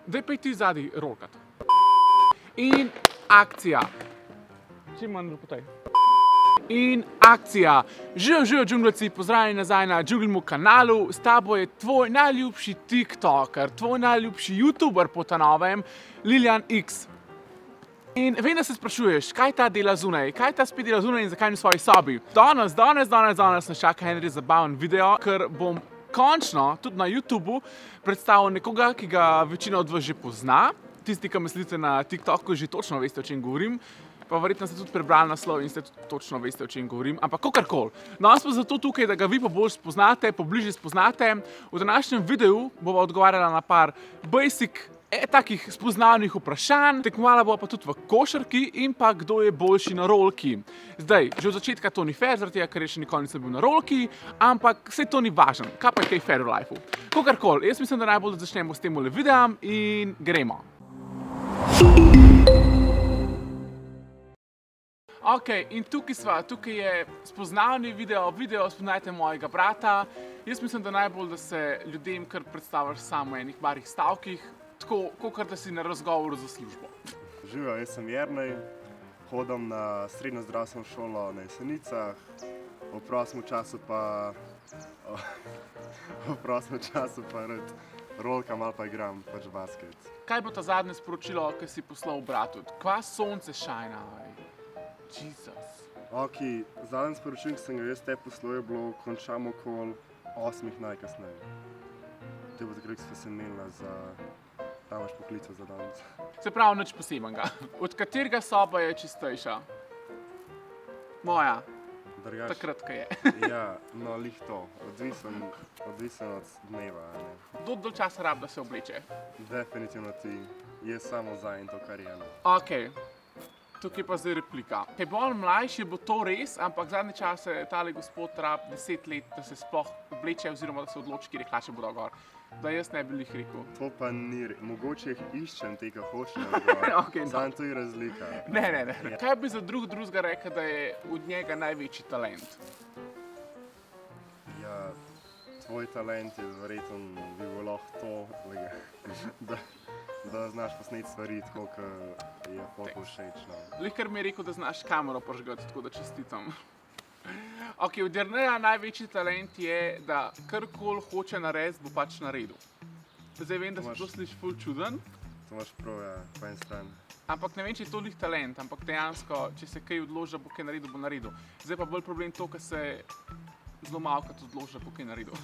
Daj pa ti zadaj rolkat. In akcija. Čim manj ropotaj. In akcija. Živijo džungleci, pozdravljeni nazaj na Džunglemu kanalu. S tabo je tvoj najljubši tiktoker, tvoj najljubši youtuber po ta novem, Lilian X. In vem, da se sprašuješ, kaj ta dela zunaj, kaj ta spet dela zunaj in zakaj ni v svoji sobi. Danes nas čaka en res zabaven video, ker bom končno tudi na YouTubu predstavil nekoga, ki ga večina od vas že pozna. Tisti, ki me sledite na TikToku, že točno veste, o čem govorim. Pa verjetno ste tudi prebrali naslov in ste tudi točno veste, o čem govorim. Ampak kakorkoli. Danes pa zato tukaj, da ga vi pa bolj spoznate, pobližje spoznate. V današnjem videu bova odgovarjala na par basic takih spoznavnih vprašanj. Tekmovala bova pa tudi v košarki in pa kdo je boljši na rolki. Zdaj, že od začetka to ni fair, zaradi tega, ker še nikoli nisem bil na rolki, ampak saj to ni važno. Kaj pa je kaj fair v lifeu? Kakorkoli, jaz mislim, da najbolj da začnemo s tem videom in gremo. Ok, in tukaj sva, tukaj je spoznavni video, spoznajte mojega brata. Jaz mislim, da najbolj, da se ljudem kar predstaviš samo v enih barih stavkih, tako, kakor da si na razgovoru za službo. Živijo, jaz sem Jernej, hodim na srednjo zdravstveno šolo na Jesenicah, v prostem času pa rad rolkam ali pa igram pač basket. Kaj bo ta zadnje sporočilo, ki si poslal bratu? Kva sonce šajna? Jesus. Ok, zadnje sporočilo, ki sem ga jaz te poslal, je bilo končamo okoli 8 najkasneje. Te bo takrat, ko sem imela za tamaš poklica za danes. Se pravi, nič posebenega. Od katerega soba je čistejša? Moja. Drugač, takrat, ko je. Ja, no, lih to. Odvisen od dneva. Kdo dolj časa rab, da se obleče? Definitivno ti. Je samo za in to, kar je. Ok. Tukaj pa zdaj replika. Kaj bolj mlajši bo to res, ampak zadnje čase tale gospod rab 10 let, da se sploh obleče oziroma da se odloči, kjer hlače bodo gor. Da jaz ne bi jih rekel. To pa ni, mogoče jih iščem te, ki hočejo gor. Okay, no. Samo to je razlika. Ne. Kaj bi za drugega rekel, da je od njega največji talent? Ja, tvoj talent je verjetno bi bilo lahko to, da znaš posneti stvari tako, kot je foto všečno. Lihkar mi je rekel, da znaš kamero požgati, tako da čestitam. Ok, od Jerneja največji talent je, da karkoli hoče narediti, bo pač naredil. Zdaj vem, da se to sliši ful čuden. To imaš prav, ja, po eni strani. Ampak ne vem, če je to lih talent, ampak dejansko, če se kaj odloži, da bo kaj naredil, bo naredil. Zdaj pa bolj problem to, ker se zelo malokrat odloži, da bo kaj naredil.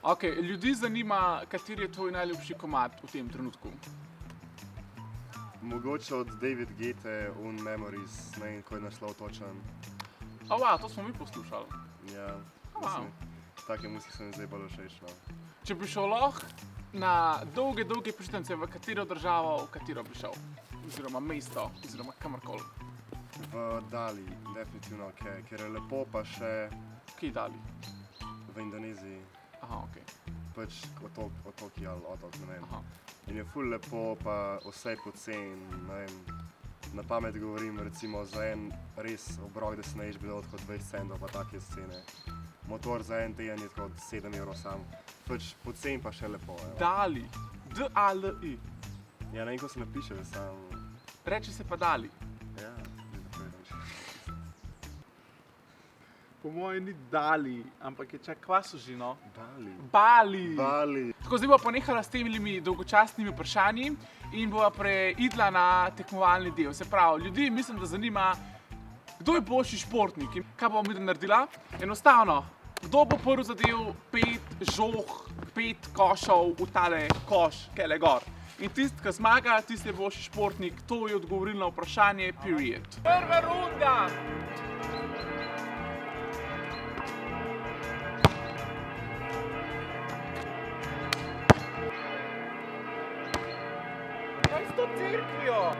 Ok, ljudi zanima, kateri je tvoj najljubši komad v tem trenutku. Mogoče od David Guette, Un Memories, ne vem, ko je naslov točen. Wow, to smo mi poslušali. Ja, Wow. take muzike so mi zdaj bolj všečno. Če bi šel lahko na dolge počitnice, v katero državo, v katero bi šel? Oziroma mesto, oziroma kamorkoli. V Dali, definitivno, ker je lepo, pa še Kje Dali? v Indoneziji. Aha, ok. Pač otoki ali otok, ne vem. Aha. In je ful lepo, pa vse pocen, ne vem. Na pamet govorim, recimo za en res obrok, da se najiš bi dal tako 20 centov, pa take scene. Motor za en teden je tako 7 evrov sam. Pač pocen pa še lepo, evo. Dali. D-A-L-I. Ja, ne vem, ko se napiše, sam. Reče se pa Dali. Ja, že tako je reči. Po mojem ni Dali, ampak je čak, kva so že, no? Bali. Bali. Tako, zdaj bova ponehala s temi dolgočasnimi vprašanji in bova preidla na tekmovalni del. Se pravi, ljudi mislim, da zanima, kdo je boljši športnik in kaj bomo mi naredila? Enostavno, kdo bo prvi zadev 5 žog, 5 košov v tale koš, kele gor. In tisti, ki zmaga, tisti je boljši športnik, to je odgovoril na vprašanje, period. Prva runda! Kaj s to cerkvijo?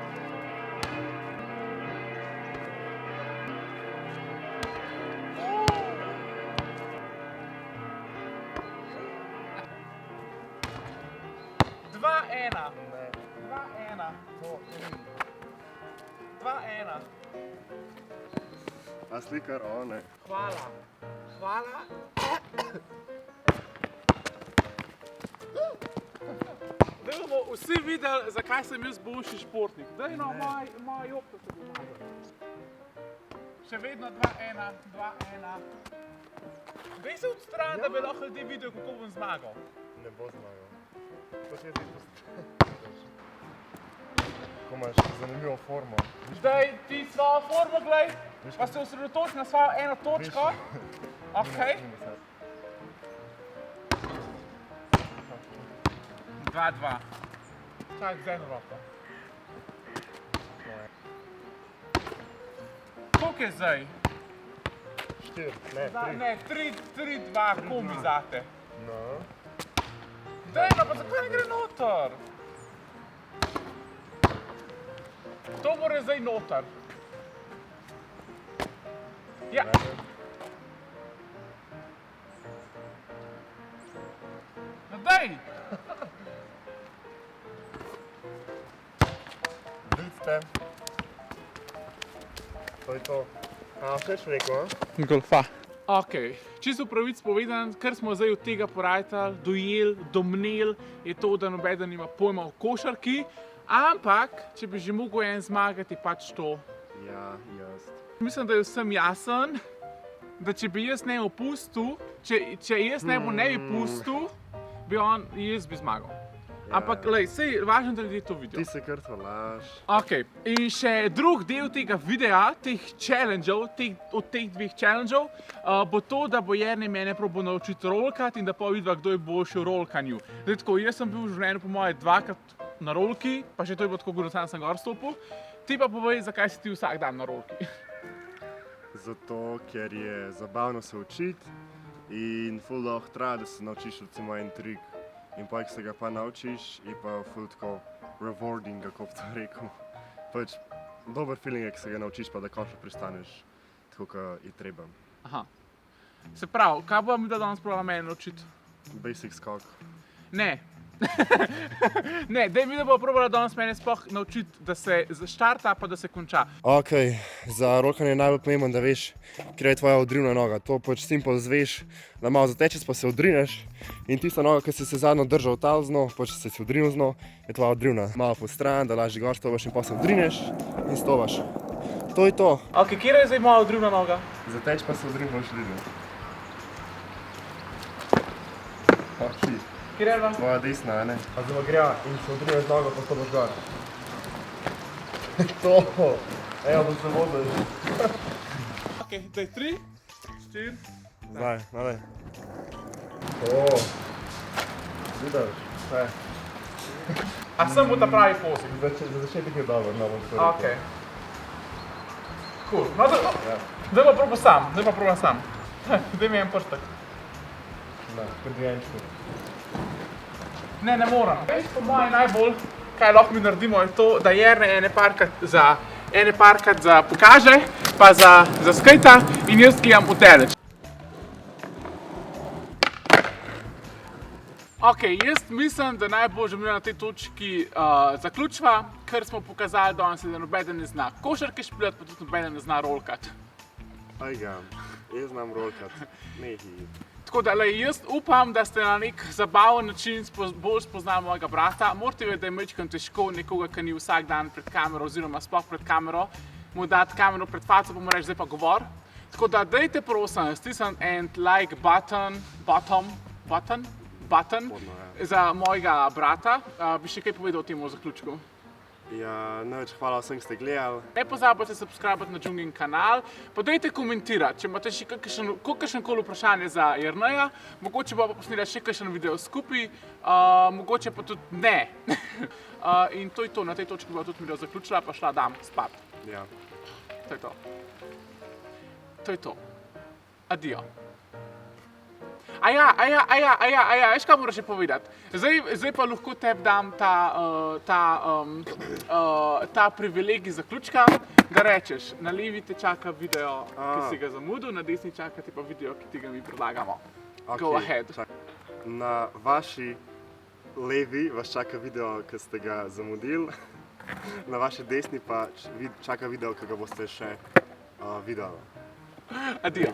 Dva, ena. 2-1. A slikar, o ne. Hvala. Hvala. Da bomo vsi videli, zakaj sem jaz boljši športnik. Daj no, moj jopka se pomaga. Še vedno 2-1, 2-1. Daj se odstran, da bi lahko ljudje videli, kako bom zmagal. Ne bo zmagal. To še je Ko imaš zanimivo formo. Zdaj ti svojo formo glej, pa se osredotoči na svojo eno točko. Okej. 2-2. Čak z eno roko. Koliko je zdaj? 4, Ne, 3-2 kombi zate. No. Daj no, pa zakaj ne gre noter? To mora zdaj noter. Ja. No daj! Vidite. To je to. A, všeč rekel, Golfa. Ok, čisto pravic povedan, kar smo zdaj od tega porajtali, dojeli, domneli, je to, da nobeden nima pojma o košarki, ampak, če bi že mogel en zmagati, pač to. Ja, jaz. Mislim, da je vsem jasen, da če bi jaz ne opustil, če jaz ne bi pustil, jaz bi zmagal. Ampak, lej, sej, važno, da ljudje to vidijo. Ti se kar to laž. Ok, in še drug del tega videa, teh challengeov, od teh dveh challengeov, bo to, da bo Jernej mene probal naučiti rolkati in da pa vidva, kdo je boljši v rolkanju. Zdaj tako, jaz sem bil v življenju po moje 2krat na rolki, pa še to je bilo tako, da sam sem gor stopil. Ti pa povej, zakaj si ti vsak dan na rolki. Zato, ker je zabavno se učiti in ful lahko traja, da se naučiš recimo en trik. In pa, ko se ga pa naučiš, je pa ful tako rewarding, kako bi to rekel. Pač dober feeling je, ko se ga naučiš, pa da končno pristaneš tako, kot je treba. Aha. Se pravi, kaj bo mi da danes probala mene naučiti? Basic skok. Ne. Ne, daj mi da bo probala danes mene sploh naučiti, da se štarta pa da se konča. Ok, za rolkanje je najbolj pomembno, da veš, kje je tvoja odrivna noga. To pač simple zveš, da malo zatečeš, pa se odrineš. In tista noga, ki si se zadnjo držal tal z njo, pač si odrinil z njo, je tvoja odrivna. Malo po stran, da lažje gor stovaš in pa se odrineš in stovaš. To je to. Ok, kje je zdaj moja odrivna noga? Zateč pa se odrin boš videl. Ok. Kje je Tvoja desna, a ne? A zdaj gre in se odrineš z nogo, pa stopaš gor. To! Evo, da se voziš. Ok, daj 3, 4. Zdaj, nadaj. To! Vidiš, vse. A sem bo ta pravi posik? Za začetek je dobro, no bom to rekel. Ok. Cool. No, daj pa probam sam. Daj mi en prstek. Da, kar dvijenčku. Ne moram. Veš, po moje najbolj, kaj lahko mi naredimo, je to, da Jernej ene parkrat pokaže, pa za skejta in jaz gledam v teleč. Ok, jaz mislim, da najbolj že na tej točki zaključiva, ker smo pokazali danes, da nobeden ne zna košarke špilati, pa tudi nobeden ne zna rolkati. Ajga, jaz znam rolkati, nehi. Tako da, jaz upam, da ste na nek zabaven način bolj spoznali mojega brata. Morate vedeti, da je majčkeno težko nekoga, ki ni vsak dan pred kamero, oziroma sploh pred kamero, mu dati kamero pred faco, pa mu reči, zdaj pa govor. Tako da, dajte prosim, stisniti en like button za mojega brata. Bi še kaj povedal o tem v zaključku? Ja, največ hvala vsem, ki ste gledali. Ne pozabite subscribati na Džungin kanal, pa dajte komentirati, če imate še kakršnokoli vprašanje za Jerneja, mogoče bo pa posnela še kakšen video skupaj, mogoče pa tudi ne. In to je to, na tej točki bo tudi video zaključila, pa šla dam spat. Ja. To je to. To je to. Adijo. Aja, veš kaj moraš še povedati? Zdaj pa lahko tebi dam ta privilegij zaključka, da rečeš, na levi te čaka video, ki si ga zamudil, na desni čaka ti pa video, ki ti ga mi predlagamo. Go ahead. Na vaši levi vas čaka video, ki ste ga zamudili, na vaši desni pa čaka video, ki ga boste še videli. Adijo.